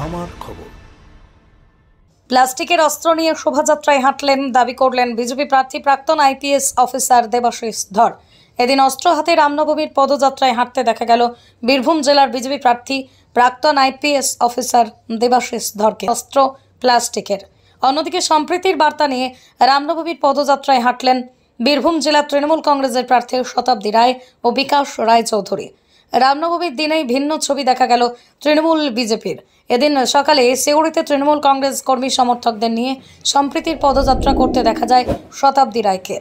আমার খবর। প্লাস্টিকের অস্ত্র নিয়ে শোভাযাত্রায় হাঁটলেন, দাবি করলেন বিজেপি প্রার্থী প্রাক্তন আইপিএস অফিসার দেবাশিস ধর। এদিন অস্ত্র হাতে রামনবমীর পদযাত্রায় হাঁটতে দেখা গেল বীরভূম জেলার বিজেপি প্রার্থী প্রাক্তন আইপিএস অফিসার দেবাশিস ধরকে। অস্ত্র প্লাস্টিকের। অন্যদিকে সম্প্রীতির বার্তা নিয়ে রামনবমীর পদযাত্রায় হাঁটলেন বীরভূম জেলা তৃণমূল কংগ্রেসের প্রার্থী শতাব্দী রায় ও বিকাশ রায়চৌধুরী। রামনবমীর দিনেই ভিন্ন ছবি দেখা গেল তৃণমূল বিজেপির। এদিন সকালে সিউড়িতে তৃণমূল কংগ্রেস কর্মী সমর্থকদের নিয়ে সম্প্রীতির পদযাত্রা করতে দেখা যায় শতাব্দী রায়কে।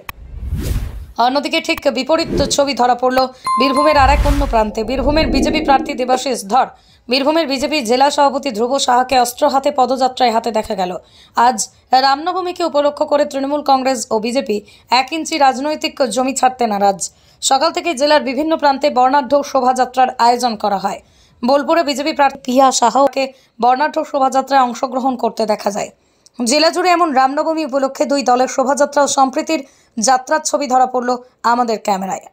অন্যদিকে ঠিক বিপরীত ছবি ধরা পড়ল বীরভূমের আর এক অন্য প্রান্তে। বীরভূমের বিজেপি প্রার্থী দেবাশিস ধর, বীরভূমের বিজেপি জেলা সভাপতি ধ্রুব সাহাকে অস্ত্র হাতে পদযাত্রায় হাতে দেখা গেল। আজ রামনবমীকে উপলক্ষ করে তৃণমূল কংগ্রেস ও বিজেপি 1 ইঞ্চি রাজনৈতিক জমি ছাড়তে নারাজ। সকাল থেকে জেলার বিভিন্ন প্রান্তে বর্ণাঢ্য শোভাযাত্রার আয়োজন করা হয়। বোলপুরে বিজেপি প্রার্থী পিয়া সাহাকে বর্ণাঢ্য শোভাযাত্রায় অংশগ্রহণ করতে দেখা যায়। জেলা জুড়ে এমন রামনবমী উপলক্ষে দুই দলের শোভাযাত্রা ও সম্প্রীতির যাত্রার ছবি ধরা পড়ল আমাদের ক্যামেরায়।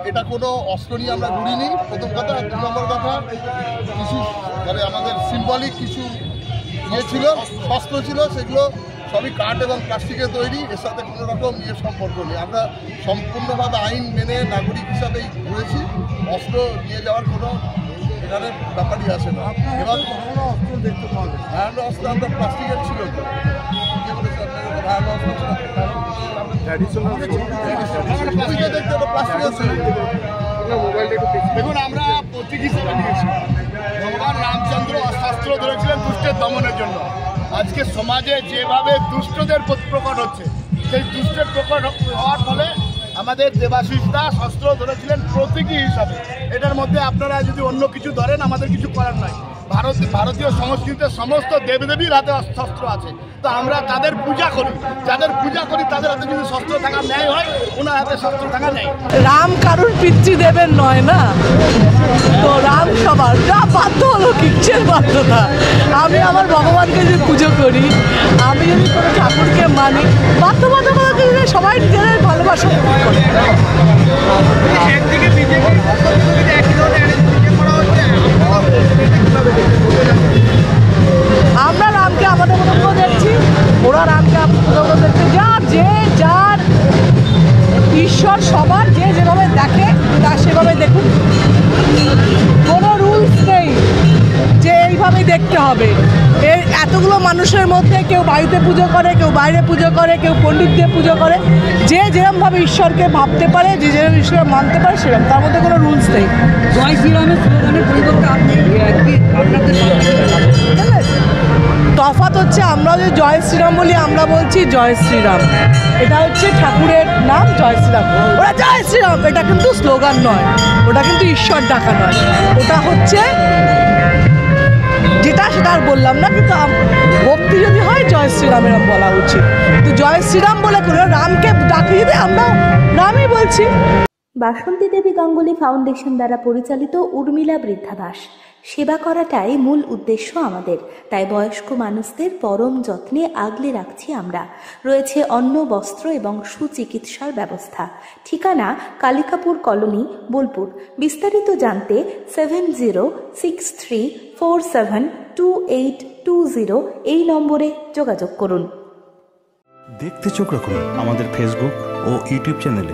এটা কোনো অস্ত্র নিয়ে আমরা ঘুরিনি, প্রথম কথা। আর 2 নম্বর কথা, কিছু মানে আমাদের সিম্বলিক কিছু ইয়ে ছিল, শস্ত্র ছিল, সেগুলো সবই কাঠ এবং প্লাস্টিকের তৈরি। এর সাথে কোনো রকম সম্পর্ক নেই। আমরা সম্পূর্ণভাবে আইন মেনে নাগরিক হিসাবেই ঘুরেছি। অস্ত্র নিয়ে যাওয়ার কোনো এখানে ব্যাপারই আসে না। এবার অস্ত্র দেখতে পাওয়া যায়, ধারালো অস্ত্র আমরা প্লাস্টিকের ছিল তো ধারালো অস্ত্র দেখুন, আমরা প্রতীক হিসেবে নিয়েছি। ভগবান রামচন্দ্র অস্ত্র ধরেছিলেন দুষ্টের দমনের জন্য। আজকে সমাজে যেভাবে দুষ্টদের প্রকট হচ্ছে, সেই দুষ্টের প্রকট হওয়ার ফলে আমাদের দেবাশিস দাস অস্ত্র ধরেছিলেন প্রতীকী হিসাবে। এটার মধ্যে আপনারা যদি অন্য কিছু ধরেন, আমাদের কিছু করার নাই। ভারতীয় সংস্কৃতিতে সমস্ত দেবদেবীর হাতে শস্ত্র আছে, তো আমরা তাদের পূজা করি। যাদের পূজা করি তাদের হাতে যদি শস্ত্র থাকা ন্যায় হয়, ওনার হাতে শস্ত্র থাকা নেই। রাম কারুর পিতৃদেবের নয় না, তো রাম সবার। যা বাধ্য হলো, কিচ্ছের বাধ্যতা। আমি আমার ভগবানকে যদি পুজো করি, আমি যদি কোনো ঠাকুরকে মানি, বাধ্যবাধকতা দিলে সবাই নিজেদের ভালোবাসা করে। আমরা রামকে আমাদের মতো দেখছি, ওরা রামকে আমাদের মতো দেখছে। যে যার ঈশ্বর সবার, যে যেভাবে দেখে তা সেভাবে দেখুন। কোনো রুলস নেই যে এইভাবেই দেখতে হবে। এতগুলো মানুষের মধ্যে কেউ বাড়িতে পুজো করে, কেউ বাইরে পুজো করে, কেউ পণ্ডিত দিয়ে পুজো করে। যে যেরকমভাবে ঈশ্বরকে ভাবতে পারে, যে যেরকম ঈশ্বর মানতে পারে, সেরকম। তার মধ্যে কোনো রুলস নেই। জয় শ্রীরামের স্লোগানের পরিবর্তে আপনি তফাৎ হচ্ছে, আমরা যে জয় শ্রীরাম বলি, আমরা বলছি জয় শ্রীরাম। এটা হচ্ছে ঠাকুরের নাম, জয় শ্রীরাম। ওরা জয় শ্রীরাম, এটা কিন্তু স্লোগান নয়, ওটা কিন্তু ঈশ্বর ডাকা নয়। ওটা হচ্ছে যেটা, সেটা আর বললাম না, কিন্তু ভক্তি যদি হয় জয় শ্রীরাম এরকম বলা উচিত। কিন্তু জয় শ্রীরাম বলে করে রামকে ডাকি যদি, আমরা রামই বলছি। বাসন্তী দেবী গাঙ্গুলি ফাউন্ডেশন দ্বারা পরিচালিত উর্মিলা বৃদ্ধাবাস সেবা করাটাই মূল উদ্দেশ্য আমাদের, তাই বয়স্ক মানুষদের পরম যত্নে আগলে রাখছি আমরা। রয়েছে অন্ন, বস্ত্র এবং সুচিকিৎসার ব্যবস্থা। ঠিকানা কালিকাপুর কলোনি, বোলপুর। বিস্তারিত জানতে 7063472820 এই নম্বরে যোগাযোগ করুন। দেখতে চোখ রাখুন আমাদের ফেসবুক ও ইউটিউব চ্যানেলে।